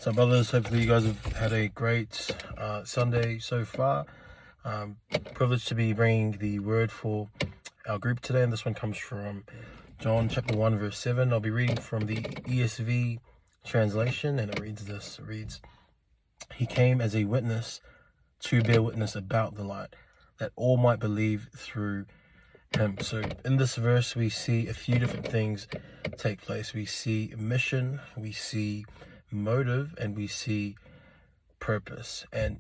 So brothers, hopefully you guys have had a great Sunday so far. Privileged to be bringing the word for our group today, and this one comes from John chapter 1 verse 7. I'll be reading from the ESV translation, and it reads, "He came as a witness to bear witness about the light, that all might believe through him." So in this verse we see a few different things take place. We see mission, we see motive, and we see purpose. And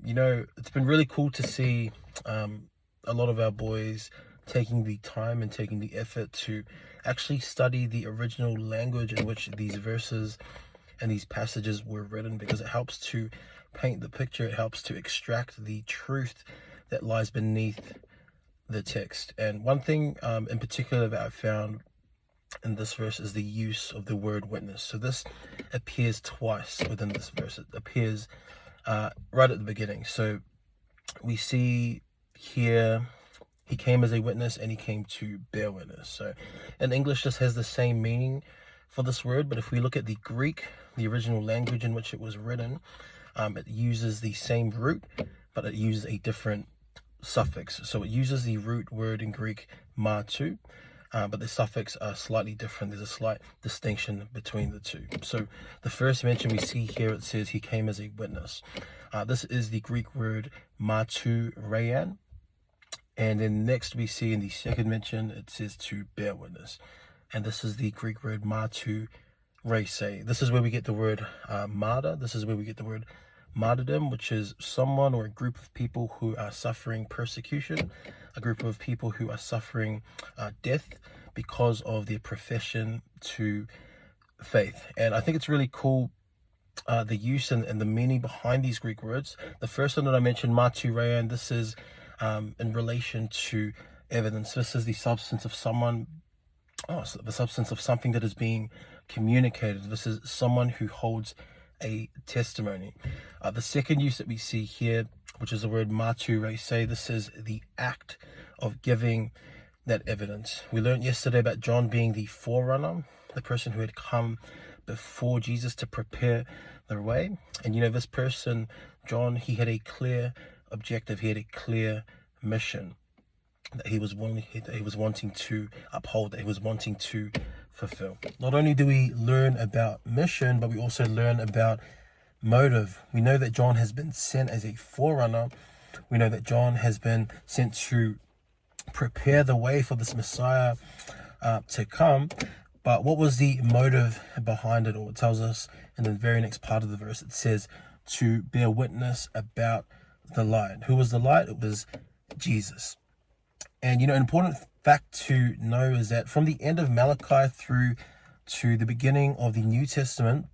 it's been really cool to see a lot of our boys taking the time and taking the effort to actually study the original language in which these verses and these passages were written, because it helps to paint the picture. It helps to extract the truth that lies beneath the text. And one thing in particular that I found in this verse is the use of the word witness. So this appears twice within this verse. It appears right at the beginning. So we see here, he came as a witness and he came to bear witness. So in English, this has the same meaning for this word, but if we look at the Greek, the original language in which it was written, it uses the same root, but it uses a different suffix. So it uses the root word in Greek, martu, but the suffix are slightly different. There's a slight distinction between the two. So the first mention we see here, it says he came as a witness. This is the Greek word marturean. And then next we see in the second mention, it says to bear witness. And this is the Greek word marturese. This is where we get the word martyr. This is where we get the word martyrdom, which is someone or a group of people who are suffering persecution, a group of people who are suffering death because of their profession to faith. And I think it's really cool the use and the meaning behind these Greek words. The first one that I mentioned, marturean, this is in relation to evidence. This is the substance of someone, the substance of something that is being communicated. This is someone who holds a testimony. The second use that we see here, which is the word marturese, this is the act of giving that evidence. We learned yesterday about John being the forerunner, the person who had come before Jesus to prepare the way. And this person, John, he had a clear objective. He had a clear mission that he was wanting to uphold, that he was wanting to fulfill. Not only do we learn about mission, but we also learn about motive. We know that John has been sent as a forerunner. We know that John has been sent to prepare the way for this Messiah to come. But what was the motive behind it all? It tells us in the very next part of the verse. It says to bear witness about the light. Who was the light? It was Jesus. And an important fact to know is that from the end of Malachi through to the beginning of the New Testament,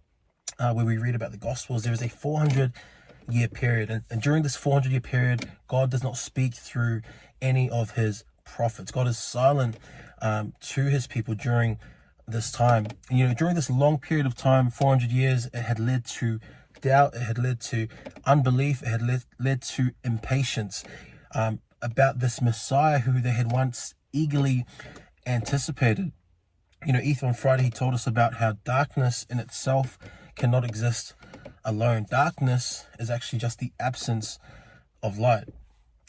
where we read about the Gospels, there is a 400-year period. And during this 400-year period, God does not speak through any of his prophets. God is silent to his people during this time. And, during this long period of time, 400 years, it had led to doubt, it had led to unbelief, it had led to impatience about this Messiah who they had once eagerly anticipated. Ethan on Friday, he told us about how darkness in itself cannot exist alone. Darkness is actually just the absence of light.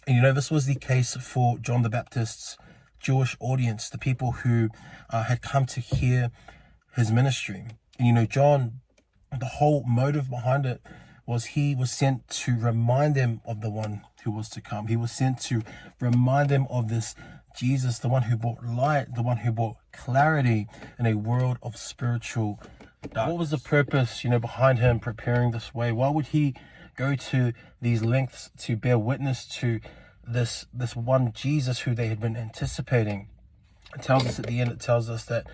And this was the case for John the Baptist's Jewish audience, the people who had come to hear his ministry. And John, the whole motive behind it was he was sent to remind them of the one who was to come. He was sent to remind them of this Jesus, the one who brought light, the one who brought clarity in a world of spiritual darkness. What was the purpose, behind him preparing this way? Why would he go to these lengths to bear witness to this one Jesus who they had been anticipating? It tells us at the end, it tells us that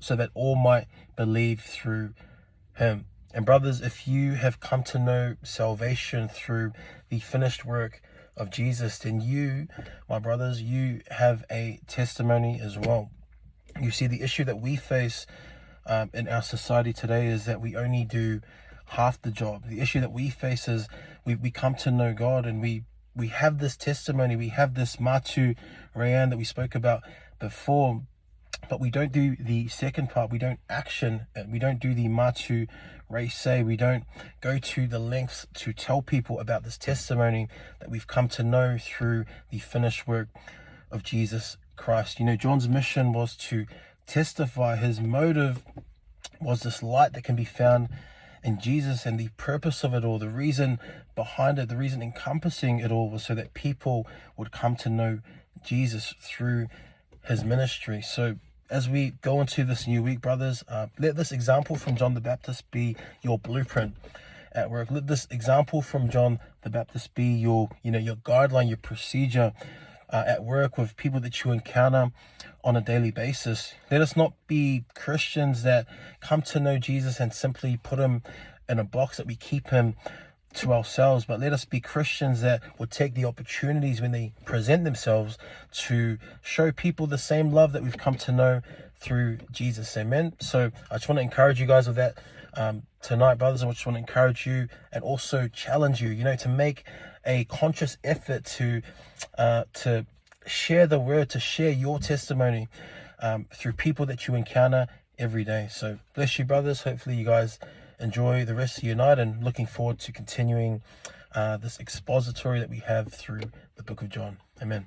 so that all might believe through him. And brothers, if you have come to know salvation through the finished work of Jesus, then you, my brothers, you have a testimony as well. You see, the issue that we face in our society today is that we only do half the job. The issue that we face is we come to know God, and we have this testimony, we have this marturean that we spoke about before, but we don't do the second part. We don't action it. We don't do the matu se. We don't go to the lengths to tell people about this testimony that we've come to know through the finished work of Jesus Christ. You know, John's mission was to testify. His motive was this light that can be found in Jesus, and the purpose of it all, the reason behind it, the reason encompassing it all, was so that people would come to know Jesus through his ministry. So as we go into this new week, brothers, let this example from John the Baptist be your blueprint at work. Let this example from John the Baptist be your guideline, your procedure at work with people that you encounter on a daily basis. Let us not be Christians that come to know Jesus and simply put him in a box, that we keep him to ourselves, but let us be Christians that would take the opportunities when they present themselves to show people the same love that we've come to know through Jesus. Amen. So I just want to encourage you guys with that tonight, brothers. I just want to encourage you and also challenge you, to make a conscious effort to share the word, to share your testimony through people that you encounter every day. So bless you, brothers. Hopefully you guys enjoy the rest of your night, and looking forward to continuing this expository that we have through the book of John. Amen.